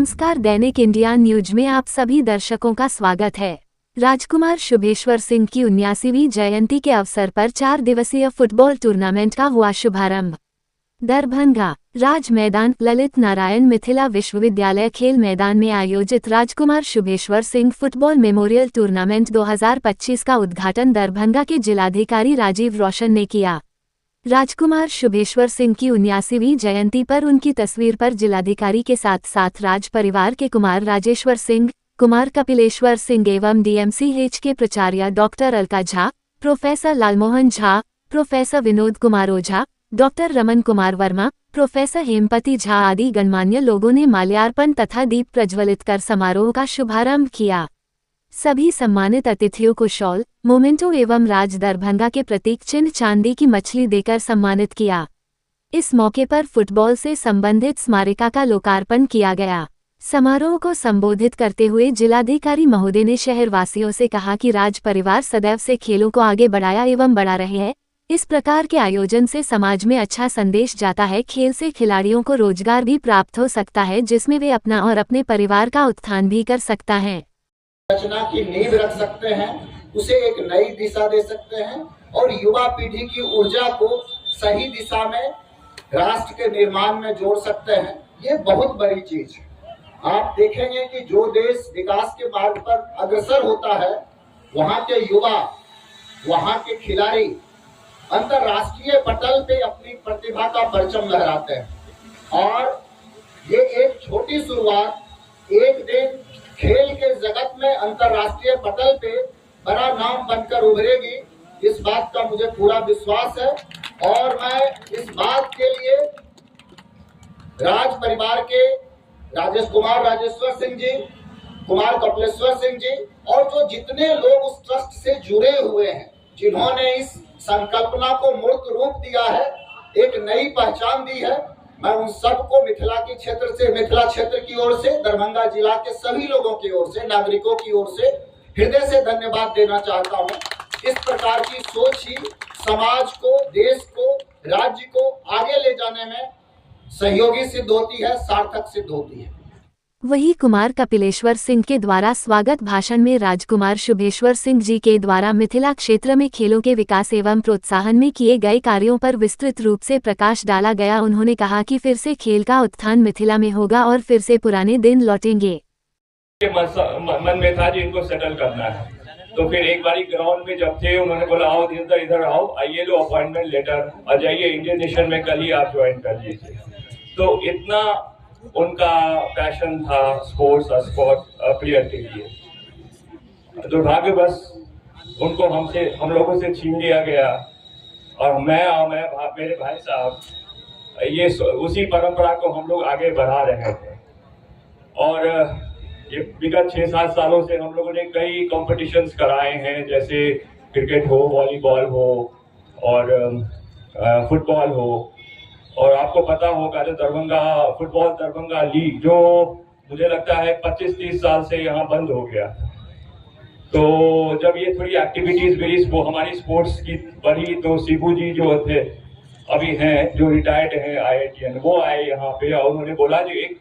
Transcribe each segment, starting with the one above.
नमस्कार, दैनिक India news में आप सभी दर्शकों का स्वागत है। राजकुमार शुभेश्वर सिंह की 79वीं जयंती के अवसर पर 4 दिवसीय फुटबॉल टूर्नामेंट का हुआ शुभारंभ। दरभंगा राज मैदान ललित नारायण मिथिला विश्वविद्यालय खेल मैदान में आयोजित Rajkumar Shubheshwar Singh football memorial tournament 2025 का उद्घाटन दरभंगा के जिलाधिकारी राजीव रोशन ने किया। राजकुमार शुभेश्वर सिंह की 79वीं जयंती पर उनकी तस्वीर पर जिलाधिकारी के साथ साथ राज परिवार के कुमार राजेश्वर सिंह, कुमार कपिलेश्वर सिंह एवं डीएमसीएच के प्राचार्य doctor Alka Jha, professor Lalmohan Jha, professor Vinod Kumar Ojha, doctor Raman Kumar Verma, professor Hempati Jha आदि गणमान्य लोगों ने माल्यार्पण तथा दीप प्रज्वलित कर समारोह का शुभारंभ किया। सभी सम्मानित अतिथियों को शॉल, मोमेंटो एवं राज दरभंगा के प्रतीक चिन्ह चांदी की मछली देकर सम्मानित किया। इस मौके पर फुटबॉल से संबंधित स्मारिका का लोकार्पण किया गया। समारोह को संबोधित करते हुए जिलाधिकारी महोदय ने शहरवासियों से कहा कि राज परिवार सदैव से खेलों को आगे बढ़ाया एवं बढ़ा रहे हैं। इस प्रकार के आयोजन से समाज में अच्छा संदेश जाता है। खेल से खिलाड़ियों को रोजगार भी प्राप्त हो सकता है, जिसमें वे अपना और अपने परिवार का उत्थान भी कर सकता है। रचना की नींव रख सकते हैं, उसे एक नई दिशा दे सकते हैं और युवा पीढ़ी की ऊर्जा को सही दिशा में राष्ट्र के निर्माण में जोड़ सकते हैं। ये बहुत बड़ी चीज है। आप देखेंगे कि जो देश विकास के मार्ग पर अग्रसर होता है, वहाँ के युवा, वहाँ के खिलाड़ी अंतर्राष्ट्रीय पटल पे अपनी प्रतिभा का परचम लहराते हैं। और ये एक छोटी शुरुआत एक दिन खेल के जगत में अंतर्राष्ट्रीय पटल पे बड़ा नाम बनकर उभरेगी, इस बात का मुझे पूरा विश्वास है। और मैं इस बात के लिए राज परिवार के राजेश कुमार राजेश्वर सिंह जी, कुमार कपिलेश्वर सिंह जी और जो जितने लोग उस ट्रस्ट से जुड़े हुए हैं, जिन्होंने इस संकल्पना को मूर्त रूप दिया है, एक नई पहचान दी है, मैं उन सबको मिथिला क्षेत्र की ओर से, दरभंगा जिला के सभी लोगों की ओर से, नागरिकों की ओर से हृदय से धन्यवाद देना चाहता हूं। इस प्रकार की सोच ही समाज को, देश को, राज्य को आगे ले जाने में सहयोगी सिद्ध होती है, सार्थक सिद्ध होती है। वहीं कुमार कपिलेश्वर सिंह के द्वारा स्वागत भाषण में राजकुमार शुभेश्वर सिंह जी के द्वारा मिथिला क्षेत्र में खेलों के विकास एवं प्रोत्साहन में किए गए कार्यों पर विस्तृत रूप से प्रकाश डाला गया। उन्होंने कहा कि फिर से खेल का उत्थान मिथिला में होगा और फिर से पुराने दिन लौटेंगे। मन में था जी इनको सेटल करना है, तो फिर एक बारी ग्राउंड में जब थे उन्होंने बोला आओ इधर आओ, आइए लो अपॉइंटमेंट लेटर और जाइए इंडियन नेशन में कल ही आप ज्वाइन कर लीजिए। तो इतना उनका पैशन था स्पोर्ट्स और स्पोर्ट प्लेयर के लिए। दुर्भाग्यवश उनको हम लोगों से छीन लिया गया और मेरे भाई साहब ये उसी परंपरा को हम लोग आगे बढ़ा रहे थे। और ये विगत 6-7 सालों से हम लोगों ने कई कॉम्पिटिशन्स कराए हैं, जैसे क्रिकेट हो, वॉलीबॉल हो और फुटबॉल हो। और आपको पता होगा जो दरभंगा लीग जो मुझे लगता है 25-30 साल से यहाँ बंद हो गया, तो जब ये थोड़ी एक्टिविटीज मेरी वो हमारी स्पोर्ट्स की बढ़ी, तो शिबू जी जो थे अभी हैं, जो रिटायर्ड हैं IITN, वो आए यहाँ पे और उन्होंने बोला कि एक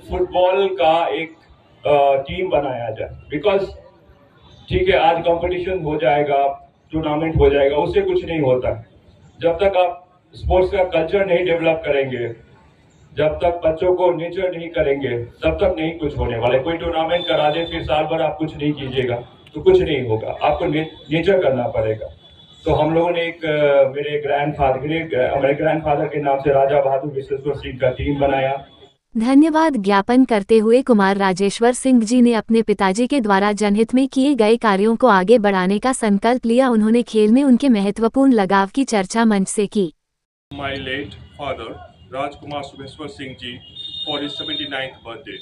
फुटबॉल का एक टीम बनाया जाए। बिकॉज ठीक है आज कंपटीशन हो जाएगा, टूर्नामेंट हो जाएगा, उससे कुछ नहीं होता। जब तक आप स्पोर्ट्स का कल्चर नहीं डेवलप करेंगे, जब तक बच्चों को नेचर नहीं करेंगे, तब तक नहीं कुछ होने वाला। कोई टूर्नामेंट करा दे फिर साल भर आप कुछ नहीं कीजिएगा तो कुछ नहीं होगा, आपको नेचर करना पड़ेगा। तो हम लोगों ने एक मेरे ग्रैंडफादर के नाम से राजा बहादुर विश्वेश्वर सिंह का टीम बनाया। धन्यवाद ज्ञापन करते हुए कुमार राजेश्वर सिंह जी ने अपने पिताजी के द्वारा जनहित में किए गए कार्यों को आगे बढ़ाने का संकल्प लिया। उन्होंने खेल में उनके महत्वपूर्ण लगाव की चर्चा मंच से की। My late father, Rajkumar Subheshwar Singh Ji, for his 79th birthday.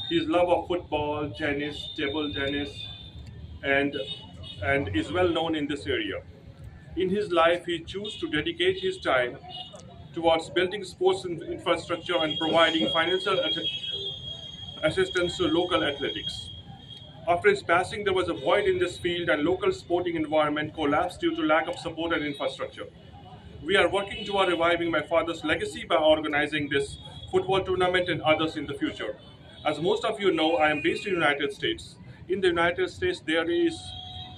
His love of football, tennis, table tennis, and is well known in this area. In his life, he chose to dedicate his time towards building sports infrastructure and providing financial assistance to local athletics. After his passing, there was a void in this field and local sporting environment collapsed due to lack of support and infrastructure. We are working toward reviving my father's legacy by organizing this football tournament and others in the future. As most of you know, I am based in the United States. In the United States, there is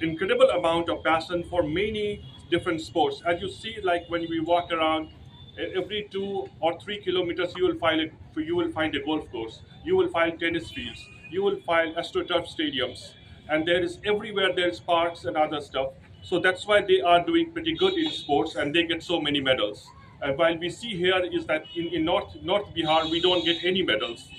incredible amount of passion for many different sports. As you see, like when we walk around, every 2 or 3 kilometers, you will find a golf course. You will find tennis fields. You will find AstroTurf stadiums, and there is everywhere there is parks and other stuff. So that's why they are doing pretty good in sports, and they get so many medals. And while we see here is that in North Bihar, we don't get any medals.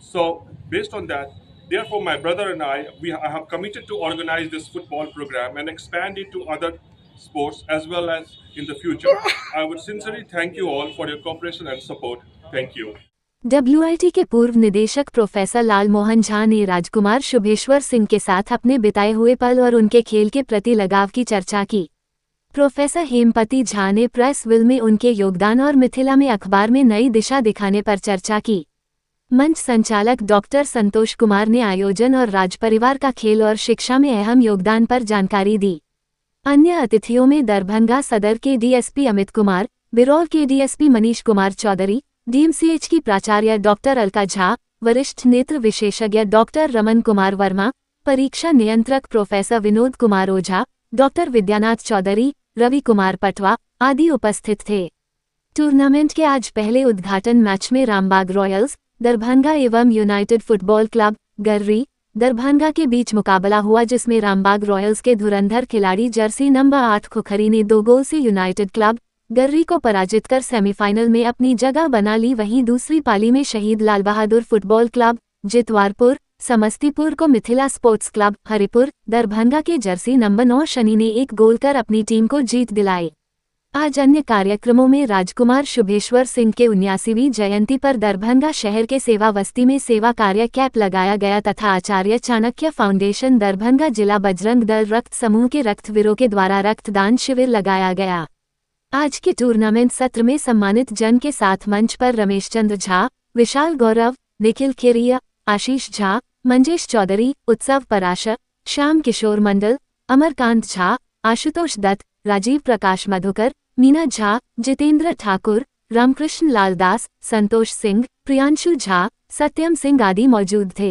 So based on that, therefore my brother and I have committed to organize this football program and expand it to other sports as well as in the future. I would sincerely thank you all for your cooperation and support. Thank you. WIT के पूर्व निदेशक professor Lalmohan Jha ने राजकुमार शुभेश्वर सिंह के साथ अपने बिताए हुए पल और उनके खेल के प्रति लगाव की चर्चा की। प्रोफेसर हेमपति झा ने प्रेस विल में उनके योगदान और मिथिला में अखबार में नई दिशा दिखाने पर चर्चा की। मंच संचालक डॉक्टर संतोष कुमार ने आयोजन और राजपरिवार का खेल और शिक्षा में अहम योगदान पर जानकारी दी। अन्य अतिथियों में दरभंगा सदर के डीएसपी अमित कुमार, बिरौल के डीएसपी मनीष कुमार चौधरी, डीएमसीएच की प्राचार्य डॉक्टर अलका झा, वरिष्ठ नेत्र विशेषज्ञ डॉक्टर रमन कुमार वर्मा, परीक्षा नियंत्रक प्रोफेसर विनोद कुमार ओझा, डॉक्टर विद्यानाथ चौधरी, रवि कुमार पटवा आदि उपस्थित थे। टूर्नामेंट के आज पहले उद्घाटन मैच में रामबाग रॉयल्स, दरभंगा एवं यूनाइटेड फुटबॉल क्लब गर्री दरभंगा के बीच मुकाबला हुआ, जिसमें रामबाग रॉयल्स के धुरंधर खिलाड़ी जर्सी नंबर 8 खुखरी ने 2 गोल से यूनाइटेड क्लब गर्री को पराजित कर सेमीफाइनल में अपनी जगह बना ली। वहीं दूसरी पाली में शहीद लाल बहादुर फुटबॉल क्लब जितवारपुर समस्तीपुर को मिथिला स्पोर्ट्स क्लब हरिपुर दरभंगा के जर्सी नंबर 9 शनि ने 1 गोल कर अपनी टीम को जीत दिलाई। आज अन्य कार्यक्रमों में राजकुमार शुभेश्वर सिंह के 79वीं जयंती पर दरभंगा शहर के सेवावस्थी में सेवा कार्य कैंप लगाया गया तथा आचार्य चाणक्य फाउंडेशन दरभंगा जिला बजरंग दल रक्त समूह के रक्तवीरों के द्वारा रक्तदान शिविर लगाया गया। आज के टूर्नामेंट सत्र में सम्मानित जन के साथ मंच पर रमेश चंद्र झा, विशाल गौरव, निखिल खेरिया, आशीष झा, मंजेश चौधरी, उत्सव पराशर, श्याम किशोर मंडल, अमरकांत झा, आशुतोष दत्त, राजीव प्रकाश मधुकर, मीना झा, जितेंद्र ठाकुर, रामकृष्ण लाल दास, संतोष सिंह, प्रियांशु झा, सत्यम सिंह आदि मौजूद थे।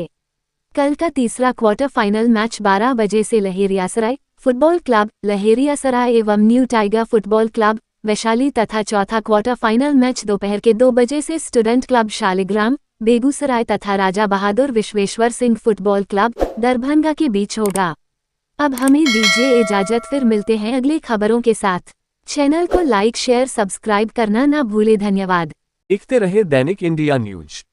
कल का तीसरा क्वार्टर फाइनल मैच 12 बजे से लहेरियासराय फुटबॉल क्लब लहेरियासराय एवं new tiger football club Vaishali तथा चौथा क्वार्टर फाइनल मैच दोपहर के 2 बजे से स्टूडेंट क्लब शालिग्राम बेगूसराय तथा राजा बहादुर विश्वेश्वर सिंह फुटबॉल क्लब दरभंगा के बीच होगा। अब हमें दीजिए इजाजत, फिर मिलते हैं अगली खबरों के साथ। चैनल को लाइक शेयर सब्सक्राइब करना ना भूले। धन्यवाद। देखते रहे दैनिक इंडिया न्यूज।